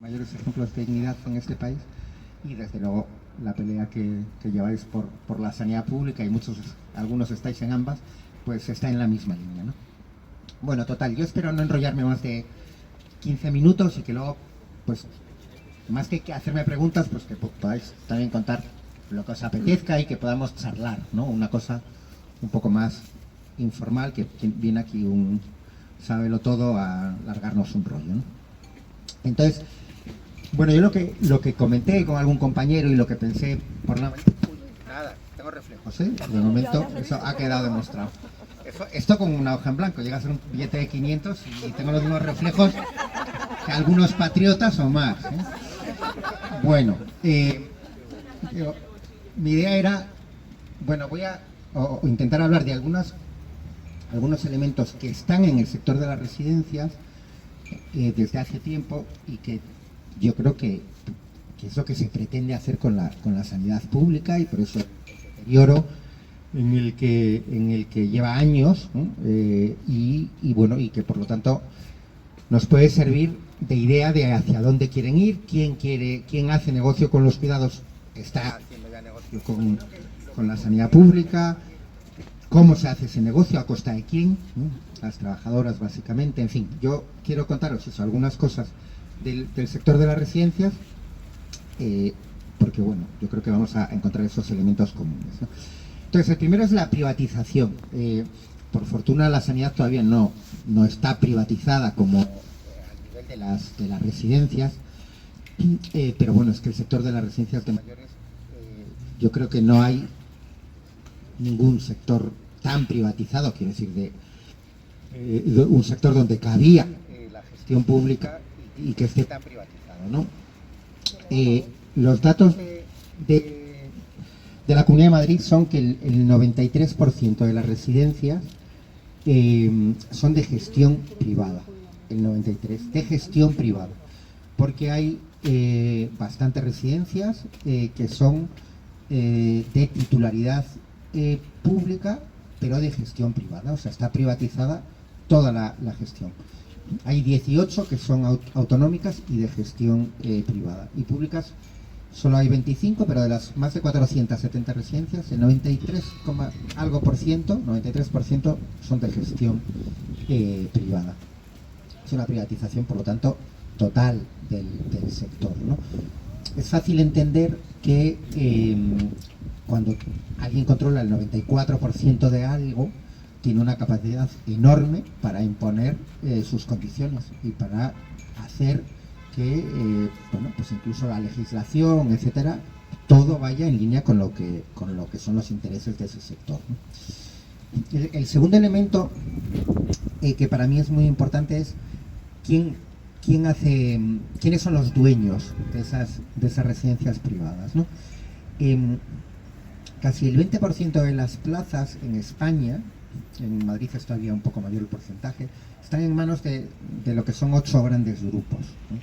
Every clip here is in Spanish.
mayores ejemplos de dignidad en este país, y desde luego la pelea que lleváis por la sanidad pública, y algunos estáis en ambas, pues está en la misma línea, ¿no? Bueno, total, yo espero no enrollarme más de 15 minutos y que luego, pues, más que hacerme preguntas, pues que podáis también contar lo que os apetezca y que podamos charlar, ¿no? Una cosa un poco más informal, que viene aquí un sábelo todo a largarnos un rollo, ¿no? Entonces, bueno, yo lo que comenté con algún compañero y lo que pensé por la... Nada, tengo reflejos, ¿eh? De momento eso ha quedado demostrado. Esto con una hoja en blanco, llega a ser un billete de 500 y tengo los mismos reflejos que algunos patriotas o más, ¿eh? Bueno, mi idea era, bueno, voy a intentar hablar de algunos elementos que están en el sector de las residencias desde hace tiempo, y que yo creo que es lo que se pretende hacer con la sanidad pública, y por eso deterioro en el que lleva años, ¿no? Y bueno, y que por lo tanto nos puede servir de idea de hacia dónde quieren ir, quién hace negocio con los cuidados, está haciendo ya negocio con la sanidad pública, cómo se hace ese negocio, a costa de quién, ¿no? Las trabajadoras básicamente. En fin, yo quiero contaros eso, algunas cosas del sector de las residencias, porque bueno, yo creo que vamos a encontrar esos elementos comunes, ¿no? Entonces, el primero es la privatización. Por fortuna la sanidad todavía no está privatizada como a nivel de las residencias, pero bueno, es que el sector de las residencias de mayores, yo creo que no hay ningún sector tan privatizado, quiero decir, de un sector donde cabía la gestión pública y que esté tan privatizado, ¿no? Los datos de la Comunidad de Madrid son que el 93% de las residencias son de gestión privada, el 93% de gestión privada, porque hay bastantes residencias que son de titularidad pública, pero de gestión privada, o sea, está privatizada toda la gestión. Hay 18 que son autonómicas y de gestión privada, y públicas solo hay 25, pero de las más de 470 residencias, el 93, algo por ciento, 93% son de gestión privada. Es una privatización, por lo tanto, total del sector, ¿no? Es fácil entender que cuando alguien controla el 94% de algo, tiene una capacidad enorme para imponer sus condiciones y para hacer que, bueno, pues incluso la legislación, etcétera, todo vaya en línea con lo que son los intereses de ese sector, ¿no? El segundo elemento que para mí es muy importante es quiénes son los dueños de esas residencias privadas, ¿no? Casi el 20% de las plazas en España, en Madrid es todavía un poco mayor el porcentaje, están en manos de lo que son 8 grandes grupos, ¿no?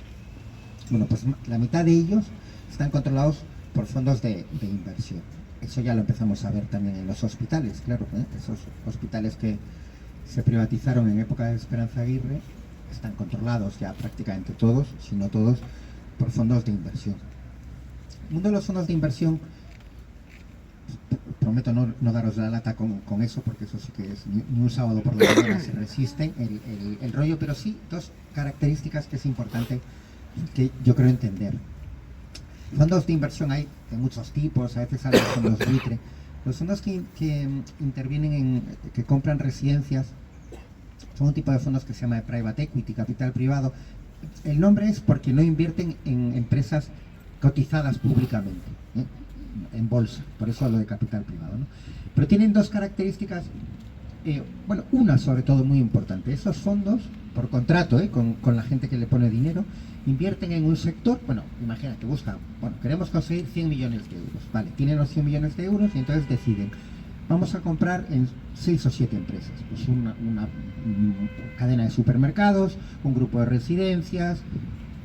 Bueno, pues la mitad de ellos están controlados por fondos de inversión. Eso ya lo empezamos a ver también en los hospitales, claro, ¿eh? Esos hospitales que se privatizaron en época de Esperanza Aguirre están controlados ya prácticamente todos, si no todos, por fondos de inversión. El mundo de los fondos de inversión, prometo no daros la lata con eso, porque eso sí que es ni un sábado por la mañana se resisten el rollo, pero sí dos características que es importante que yo creo entender. Fondos de inversión hay de muchos tipos, a veces hay fondos buitre. Los fondos que intervienen que compran residencias son un tipo de fondos que se llama de private equity, capital privado. El nombre es porque no invierten en empresas cotizadas públicamente, ¿eh? En bolsa, por eso lo de capital privado, ¿no? Pero tienen dos características, bueno, una sobre todo muy importante. Esos fondos, por contrato, con la gente que le pone dinero, invierten en un sector. Bueno, imagínate, buscan, bueno, queremos conseguir 100 millones de euros, vale, tienen los 100 millones de euros y entonces deciden, vamos a comprar en 6 o 7 empresas, pues una cadena de supermercados, un grupo de residencias,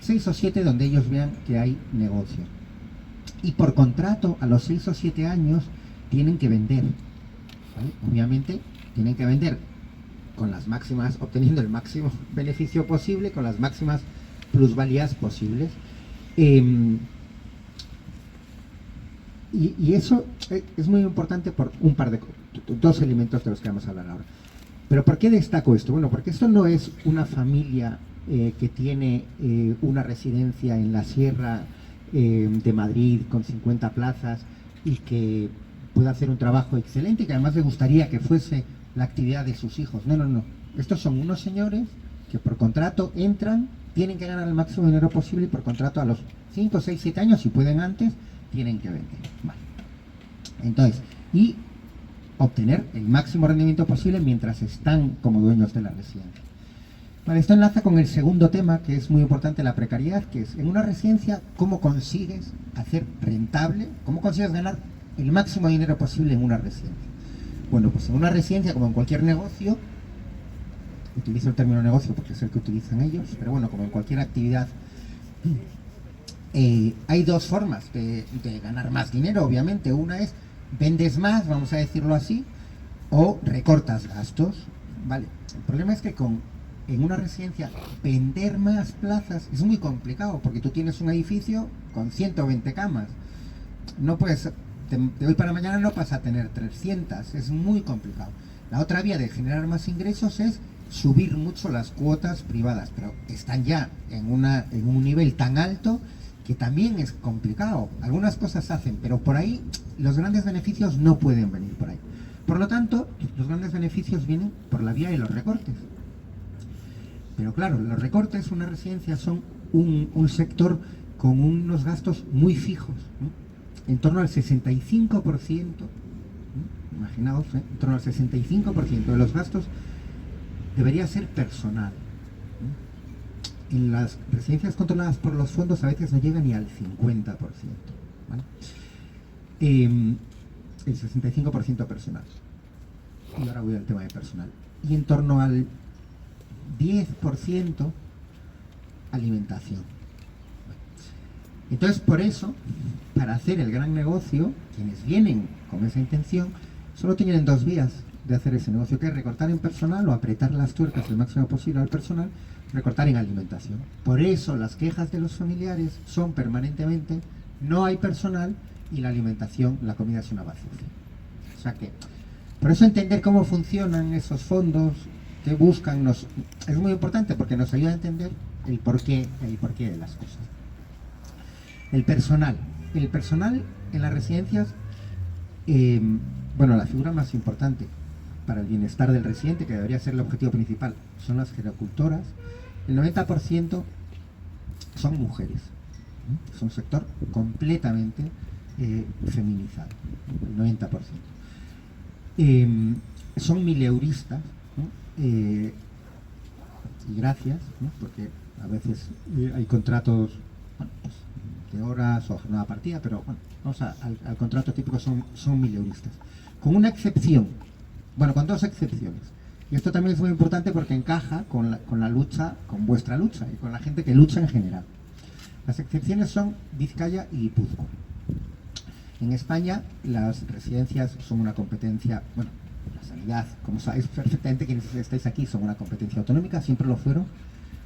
6 o 7 donde ellos vean que hay negocio. Y por contrato, a los 6 o 7 años, tienen que vender, ¿vale? Obviamente, tienen que vender con las máximas, obteniendo el máximo beneficio posible, con las máximas plusvalías posibles. Y eso es muy importante por un par de dos elementos de los que vamos a hablar ahora. Pero ¿por qué destaco esto? Bueno, porque esto no es una familia que tiene una residencia en la sierra de Madrid con 50 plazas y que puede hacer un trabajo excelente y que además le gustaría que fuese la actividad de sus hijos. No, no, no. Estos son unos señores que por contrato entran, tienen que ganar el máximo dinero posible y por contrato a los 5, 6, 7 años, si pueden antes, tienen que vender. Vale. Entonces, y obtener el máximo rendimiento posible mientras están como dueños de la residencia. Vale, esto enlaza con el segundo tema, que es muy importante, la precariedad, que es en una residencia, ¿cómo consigues hacer rentable, cómo consigues ganar el máximo dinero posible en una residencia? Bueno, pues en una residencia, como en cualquier negocio, utilizo el término negocio porque es el que utilizan ellos, pero bueno, como en cualquier actividad, hay dos formas de ganar más dinero, obviamente. Una es vendes más, vamos a decirlo así, o recortas gastos, ¿vale? El problema es que en una residencia vender más plazas es muy complicado, porque tú tienes un edificio con 120 camas, no puedes, de hoy para mañana no vas a tener 300, es muy complicado. La otra vía de generar más ingresos es subir mucho las cuotas privadas, pero están ya en un nivel tan alto que también es complicado. Algunas cosas se hacen, pero por ahí los grandes beneficios no pueden venir por ahí. Por lo tanto, los grandes beneficios vienen por la vía de los recortes. Pero claro, los recortes, una residencia, son un sector con unos gastos muy fijos, ¿no? En torno al 65%, ¿no? Imaginaos, en torno al 65% de los gastos debería ser personal, ¿no? En las residencias controladas por los fondos a veces no llega ni al 50%, ¿vale? El 65% personal. Y ahora voy al tema de personal. Y en torno al 10% alimentación. Entonces, por eso, para hacer el gran negocio, quienes vienen con esa intención, solo tienen dos vías de hacer ese negocio, que es recortar en personal o apretar las tuercas el máximo posible al personal, recortar en alimentación. Por eso las quejas de los familiares son permanentemente: no hay personal y la alimentación, la comida es una basura. O sea que, por eso entender cómo funcionan esos fondos, que buscan, es muy importante porque nos ayuda a entender el porqué de las cosas. El personal en las residencias, bueno, la figura más importante para el bienestar del residente, que debería ser el objetivo principal, son las gerocultoras. El 90% son mujeres, ¿no? Es un sector completamente feminizado, el 90%. Son mileuristas, ¿no? Y gracias, ¿no? Porque a veces hay contratos, bueno, pues, de horas o jornada partida, pero bueno, vamos al contrato típico, son mileuristas. Con una excepción, bueno, con dos excepciones. Y esto también es muy importante porque encaja con la lucha, con vuestra lucha y con la gente que lucha en general. Las excepciones son Vizcaya y Guipúzcoa. En España las residencias son una competencia, bueno, la sanidad, como sabéis perfectamente quienes estáis aquí, son una competencia autonómica, siempre lo fueron,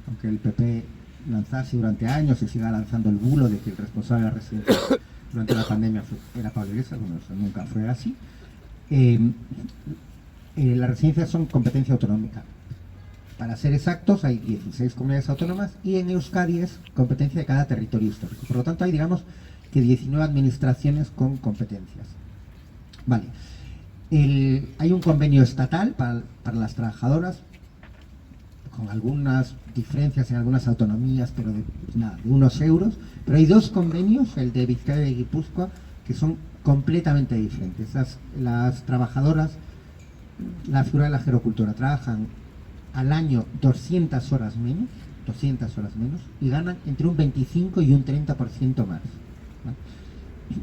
aunque el PP lanzase durante años y siga lanzando el bulo de que el responsable de la residencia durante la pandemia era Pablo Iglesias. Bueno, eso nunca fue así. Las residencias son competencia autonómica. Para ser exactos, hay 16 comunidades autónomas y en Euskadi es competencia de cada territorio histórico. Por lo tanto, hay, digamos, que 19 administraciones con competencias. Vale. Hay un convenio estatal para las trabajadoras, con algunas diferencias en algunas autonomías, pero de unos euros. Pero hay dos convenios, el de Vizcaya y Guipúzcoa, que son completamente diferentes. Las trabajadoras, la figura de la gerocultora, trabajan al año 200 horas menos, y ganan entre un 25 y un 30% más, ¿vale?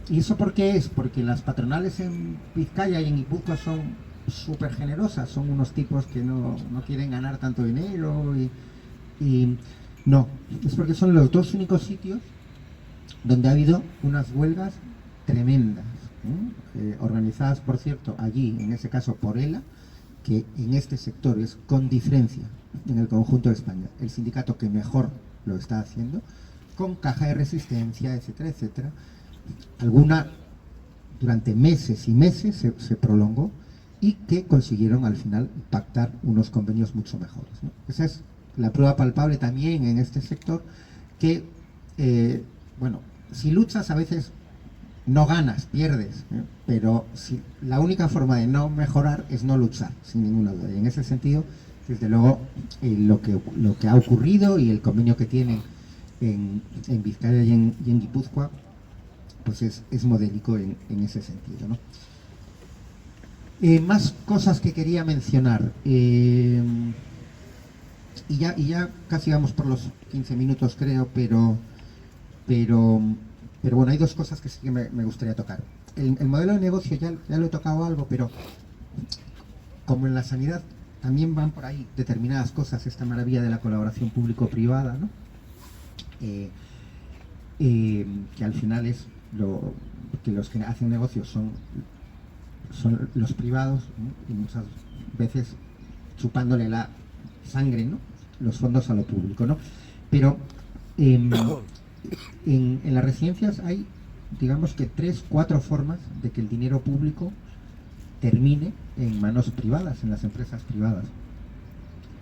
¿Y eso por qué es? Porque las patronales en Vizcaya y en Guipúzcoa son súper generosas, son unos tipos que no quieren ganar tanto dinero y no, es porque son los dos únicos sitios donde ha habido unas huelgas tremendas, ¿eh? Organizadas, por cierto, allí, en ese caso por ELA, que en este sector es con diferencia en el conjunto de España el sindicato que mejor lo está haciendo, con caja de resistencia, etcétera, etcétera. Alguna durante meses y meses se prolongó y que consiguieron al final pactar unos convenios mucho mejores, ¿no? Esa es la prueba palpable también en este sector que, bueno, si luchas a veces no ganas, pierdes, ¿eh? Pero la única forma de no mejorar es no luchar, sin ninguna duda. Y en ese sentido, desde luego, lo que ha ocurrido y el convenio que tienen en Vizcaya y en Guipúzcoa, pues es modélico en ese sentido, ¿no? Más cosas que quería mencionar. Y ya casi vamos por los 15 minutos, creo, pero bueno, hay dos cosas que sí que me gustaría tocar. El modelo de negocio ya lo he tocado algo, pero como en la sanidad también van por ahí determinadas cosas, esta maravilla de la colaboración público-privada, ¿no? Que al final es que los que hacen negocios son los privados, ¿no? Y muchas veces chupándole la sangre, ¿no? Los fondos a lo público, ¿no? Pero en las residencias hay, digamos que 3-4 formas de que el dinero público termine en manos privadas, en las empresas privadas.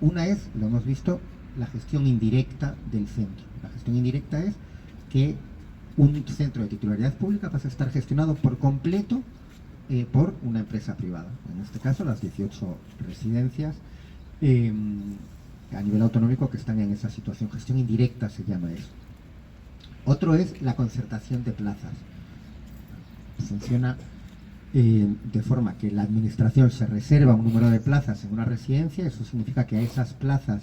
Una es, lo hemos visto, la gestión indirecta del centro. La gestión indirecta es que un centro de titularidad pública pasa a estar gestionado por completo por una empresa privada. En este caso, las 18 residencias a nivel autonómico que están en esa situación. Gestión indirecta se llama eso. Otro es la concertación de plazas. Funciona de forma que la administración se reserva un número de plazas en una residencia. Eso significa que a esas plazas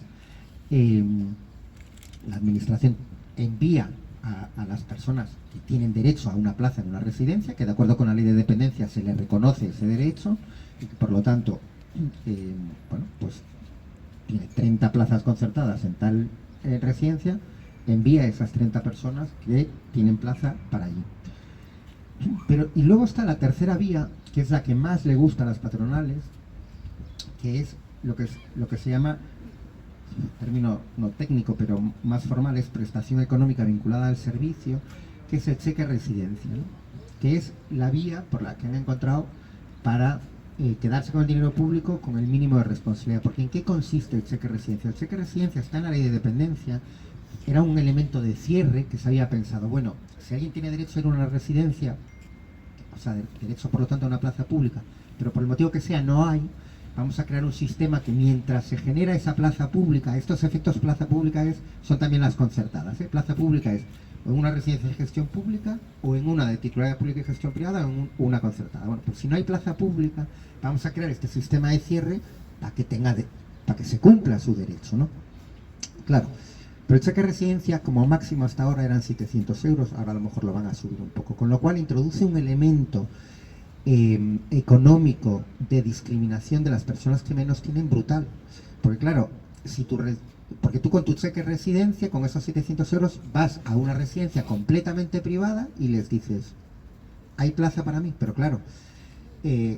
la administración envía a las personas que tienen derecho a una plaza en una residencia, que de acuerdo con la ley de dependencia se les reconoce ese derecho y que por lo tanto bueno, pues tiene 30 plazas concertadas en tal residencia, envía a esas 30 personas que tienen plaza para allí. Y luego está la tercera vía, que es la que más le gusta a las patronales, que es lo que se llama, término no técnico pero más formal, es prestación económica vinculada al servicio, que es el cheque residencia, ¿no? Que es la vía por la que han encontrado para quedarse con el dinero público con el mínimo de responsabilidad. Porque ¿en qué consiste el cheque residencia? El cheque residencia está en la ley de dependencia, era un elemento de cierre que se había pensado, bueno, si alguien tiene derecho a ir a una residencia, o sea, derecho por lo tanto a una plaza pública, pero por el motivo que sea no hay, vamos a crear un sistema que mientras se genera esa plaza pública, estos efectos plaza pública son también las concertadas, ¿eh? Plaza pública es o en una residencia de gestión pública o en una de titularidad pública y gestión privada o en una concertada. Bueno, pues si no hay plaza pública, vamos a crear este sistema de cierre para que se cumpla su derecho, ¿no? Claro, pero el cheque residencia como máximo hasta ahora eran 700 euros, ahora a lo mejor lo van a subir un poco, con lo cual introduce un elemento económico de discriminación de las personas que menos tienen brutal. Porque claro, porque tú con tu cheque residencia, con esos 700 euros, vas a una residencia completamente privada y les dices, hay plaza para mí, pero claro,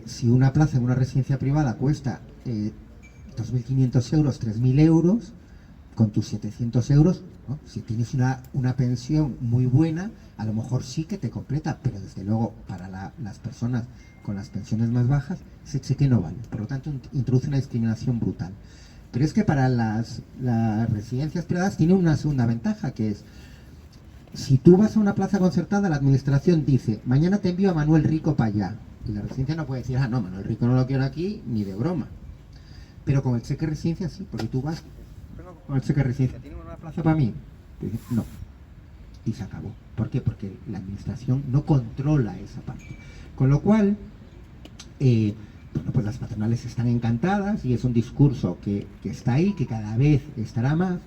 si una plaza en una residencia privada cuesta 2.500 euros, 3.000 euros, con tus 700 euros, ¿no? Si tienes una pensión muy buena, a lo mejor sí que te completa, pero desde luego para las personas con las pensiones más bajas, ese cheque no vale. Por lo tanto, introduce una discriminación brutal. Pero es que para las residencias privadas tiene una segunda ventaja, que es, si tú vas a una plaza concertada, la administración dice, mañana te envío a Manuel Rico para allá. Y la residencia no puede decir, ah, no, Manuel Rico no lo quiero aquí, ni de broma. Pero con el cheque residencia sí, porque tú vas con el cheque residencia, ¿tiene una plaza para mí? No. Y se acabó. ¿Por qué? Porque la administración no controla esa parte. Con lo cual, bueno, pues las patronales están encantadas y es un discurso que está ahí, que cada vez estará más,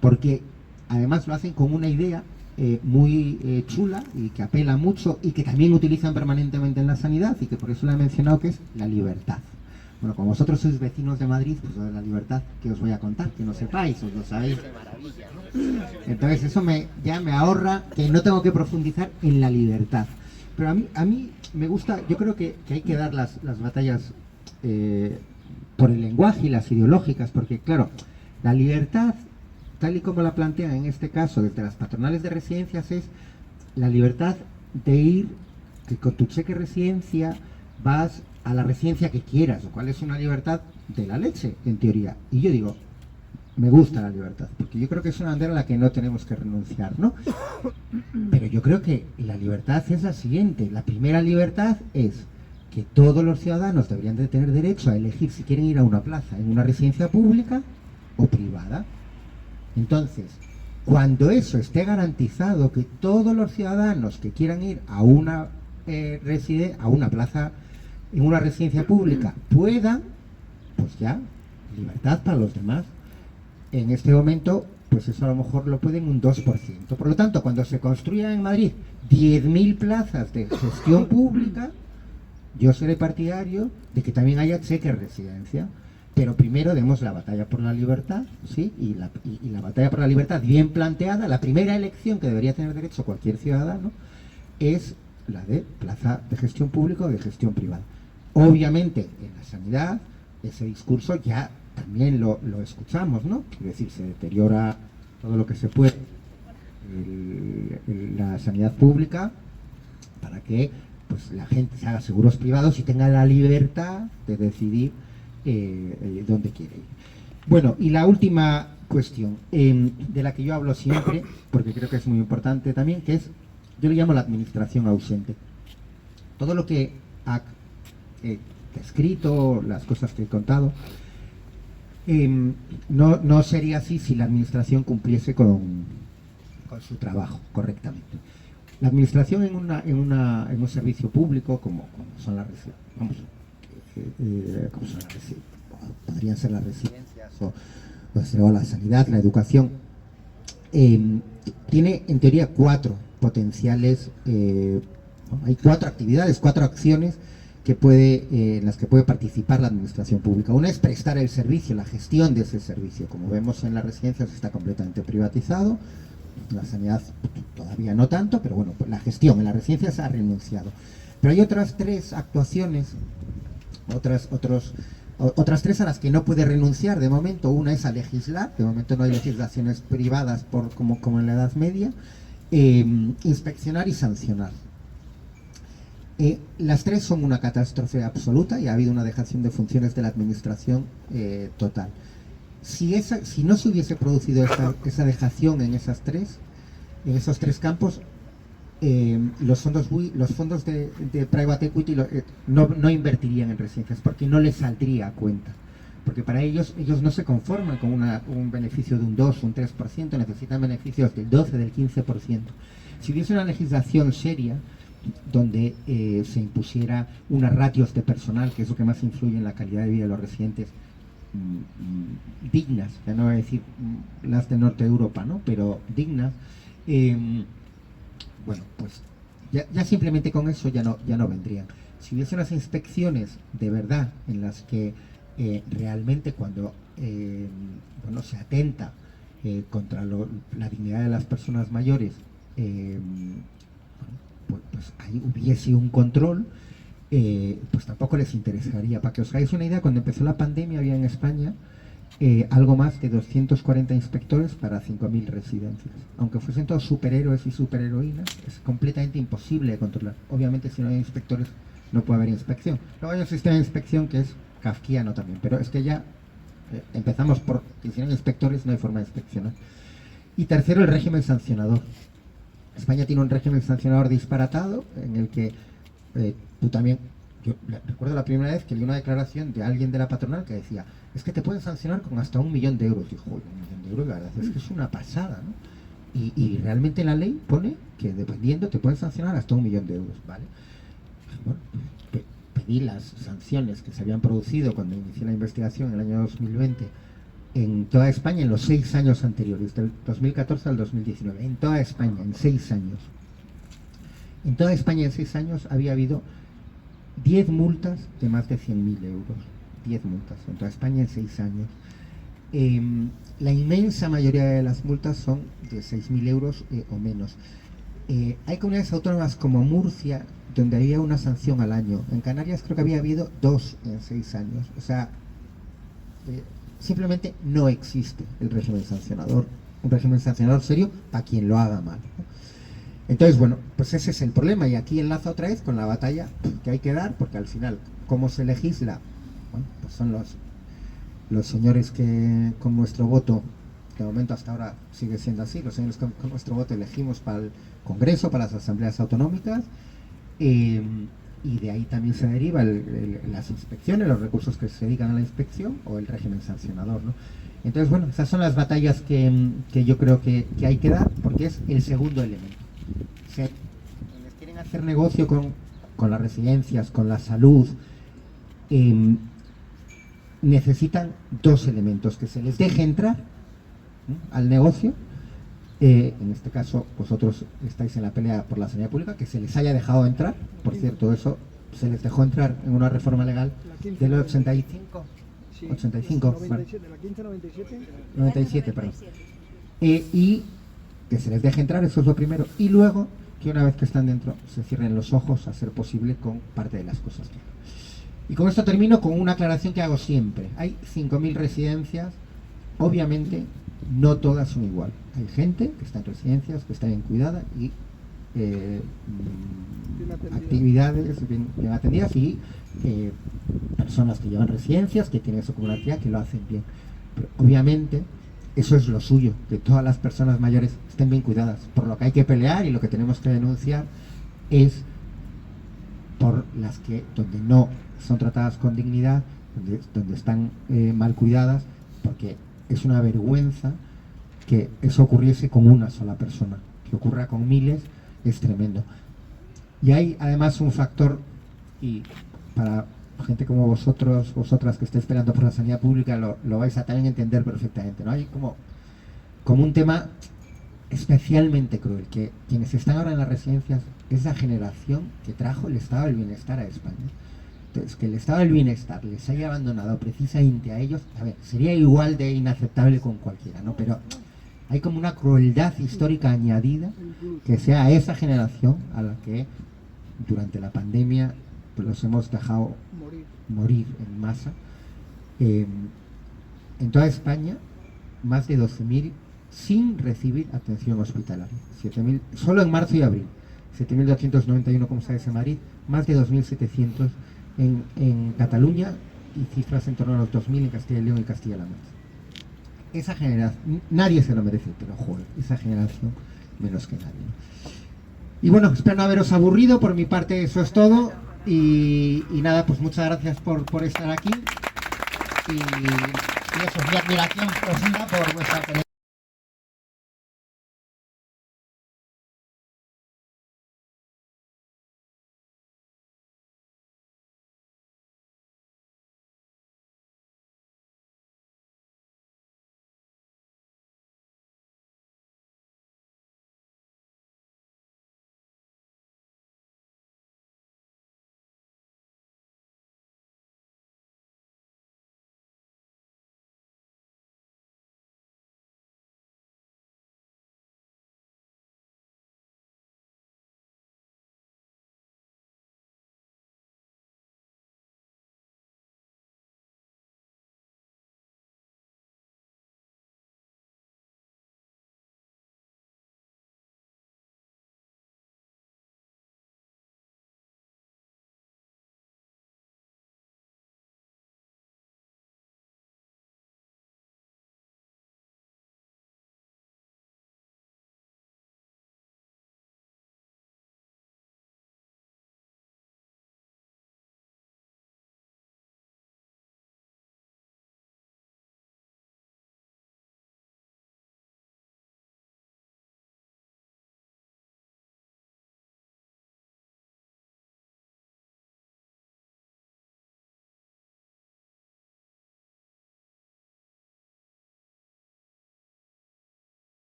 porque además lo hacen con una idea muy chula y que apela mucho y que también utilizan permanentemente en la sanidad y que por eso la he mencionado, que es la libertad. Bueno, como vosotros sois vecinos de Madrid, pues de la libertad que os voy a contar, que no sepáis, os lo sabéis. Entonces eso ya me ahorra que no tengo que profundizar en la libertad. Pero a mí me gusta, yo creo que hay que dar las batallas por el lenguaje y las ideológicas, porque claro, la libertad tal y como la plantean en este caso desde las patronales de residencias, es la libertad de ir, que con tu cheque residencia vas a la residencia que quieras, lo cual es una libertad de la leche, en teoría. Y yo digo, me gusta la libertad, porque yo creo que es una bandera a la que no tenemos que renunciar, ¿no? Pero yo creo que la libertad es la siguiente. La primera libertad es que todos los ciudadanos deberían de tener derecho a elegir si quieren ir a una plaza en una residencia pública o privada. Entonces, cuando eso esté garantizado, que todos los ciudadanos que quieran ir a una a una plaza en una residencia pública puedan, pues ya, libertad para los demás. En este momento, pues eso a lo mejor lo pueden un 2%. Por lo tanto, cuando se construyan en Madrid 10.000 plazas de gestión pública, yo seré partidario de que también haya cheque residencia. Pero primero demos la batalla por la libertad, ¿sí? Y la batalla por la libertad bien planteada, la primera elección que debería tener derecho cualquier ciudadano es la de plaza de gestión pública o de gestión privada. Obviamente, en la sanidad, ese discurso ya también lo escuchamos, ¿no? Quiero decir, se deteriora todo lo que se puede la sanidad pública para que pues la gente se haga seguros privados y tenga la libertad de decidir dónde quiere ir. Bueno, y la última cuestión, de la que yo hablo siempre, porque creo que es muy importante también, que es, yo le llamo la administración ausente. Todo lo que ha escrito, las cosas que he contado, no sería así si la administración cumpliese con su trabajo correctamente. La administración en un servicio público, como son las podrían ser las residencias o la sanidad, la educación, tiene en teoría 4 potenciales, hay 4 actividades, 4 acciones en las que puede participar la administración pública. Una es prestar el servicio, la gestión de ese servicio. Como vemos, en las residencias está completamente privatizado, la sanidad todavía no tanto, pero bueno, pues la gestión en las residencias ha renunciado. Pero hay otras 3 actuaciones, otras 3 a las que no puede renunciar de momento. Una es a legislar, de momento no hay legislaciones privadas como en la Edad Media, inspeccionar y sancionar. Las 3 son una catástrofe absoluta y ha habido una dejación de funciones de la administración total. Si no se hubiese producido esa dejación en esos 3 campos, los fondos de private equity no invertirían en residencias porque no les saldría a cuenta. Porque para ellos no se conforman con un beneficio de un 2, un 3%, necesitan beneficios del 12, del 15%. Si hubiese una legislación seria donde se impusiera unas ratios de personal, que es lo que más influye en la calidad de vida de los residentes, dignas, ya no voy a decir las de Norte de Europa, ¿no? Pero dignas, bueno, pues ya simplemente con eso ya no vendrían. Si hubiese unas inspecciones de verdad en las que realmente cuando se atenta contra la dignidad de las personas mayores, pues ahí hubiese un control, pues tampoco les interesaría. Para que os hagáis una idea, cuando empezó la pandemia había en España algo más de 240 inspectores para 5.000 residencias. Aunque fuesen todos superhéroes y superheroínas, es completamente imposible de controlar. Obviamente, si no hay inspectores, no puede haber inspección. Luego hay un sistema de inspección que es kafkiano también, pero es que ya empezamos por que si no hay inspectores no hay forma de inspeccionar. Y tercero, el régimen sancionador. España tiene un régimen sancionador disparatado en el que tú también... Yo recuerdo la primera vez que leí una declaración de alguien de la patronal que decía: es que te pueden sancionar con hasta 1 millón de euros. Dijo, 1 millón de euros, la verdad es que es una pasada, ¿no? Y realmente la ley pone que dependiendo te pueden sancionar hasta 1 millón de euros, ¿vale? Bueno, pedí las sanciones que se habían producido cuando inicié la investigación en el año 2020 en toda España en los 6 años anteriores, del 2014 al 2019, en toda España, en 6 años. En toda España en 6 años había habido 10 multas de más de 100.000 euros. 10 multas en toda España en 6 años. La inmensa mayoría de las multas son de 6.000 euros o menos. Hay comunidades autónomas como Murcia, donde había una sanción al año. En Canarias creo que había habido 2 en 6 años. O sea, simplemente no existe el régimen sancionador un régimen sancionador serio para quien lo haga mal, ¿no? Entonces, bueno, pues ese es el problema, y aquí enlaza otra vez con la batalla que hay que dar, porque al final, ¿cómo se legisla? Bueno, pues son los señores que con nuestro voto, de momento hasta ahora sigue siendo así, los señores con nuestro voto elegimos para el Congreso, para las asambleas autonómicas, y de ahí también se deriva las inspecciones, los recursos que se dedican a la inspección o el régimen sancionador, ¿no? Entonces, bueno, esas son las batallas que yo creo que hay que dar, porque es el segundo elemento. Quienes quieren hacer negocio con las residencias, con la salud, necesitan dos elementos: que se les deje entrar, ¿no?, al negocio. En este caso, vosotros estáis en la pelea por la sanidad pública, que se les haya dejado entrar. Por cierto, eso se les dejó entrar en una reforma legal del 85. Sí, 85, 97, la 1597. 97, perdón. Y que se les deje entrar, eso es lo primero. Y luego, que una vez que están dentro, se cierren los ojos a ser posible con parte de las cosas que hay. Y con esto termino con una aclaración que hago siempre. Hay 5.000 residencias, obviamente no todas son igual. Hay gente que está en residencias, que está bien cuidada y actividades bien atendidas, y personas que llevan residencias, que tienen eso como una actividad, que lo hacen bien. Pero obviamente eso es lo suyo, que todas las personas mayores estén bien cuidadas. Por lo que hay que pelear y lo que tenemos que denunciar es por las que donde no son tratadas con dignidad, donde están mal cuidadas, porque es una vergüenza que eso ocurriese con una sola persona. Que ocurra con miles es tremendo. Y hay además un factor, y para gente como vosotros, vosotras que estáis peleando por la sanidad pública, lo vais a también entender perfectamente, ¿no? Hay como un tema especialmente cruel, que quienes están ahora en las residencias es la generación que trajo el estado del bienestar a España. Entonces, que el estado del bienestar les haya abandonado precisamente a ellos, a ver, sería igual de inaceptable con cualquiera, ¿no? Pero hay como una crueldad histórica añadida, que sea a esa generación a la que durante la pandemia pues los hemos dejado morir en masa. En toda España, más de 12.000 sin recibir atención hospitalaria. 7.000 solo en marzo y abril. 7.291, como sabes, en Madrid, más de 2.700 en Cataluña, y cifras en torno a los 2.000 en Castilla y León y Castilla-La Mancha. Esa generación, nadie se lo merece, pero joder, esa generación menos que nadie, ¿no? Y bueno, espero no haberos aburrido. Por mi parte eso es todo, y nada, pues muchas gracias por estar aquí, y eso, mi admiración profunda por vuestra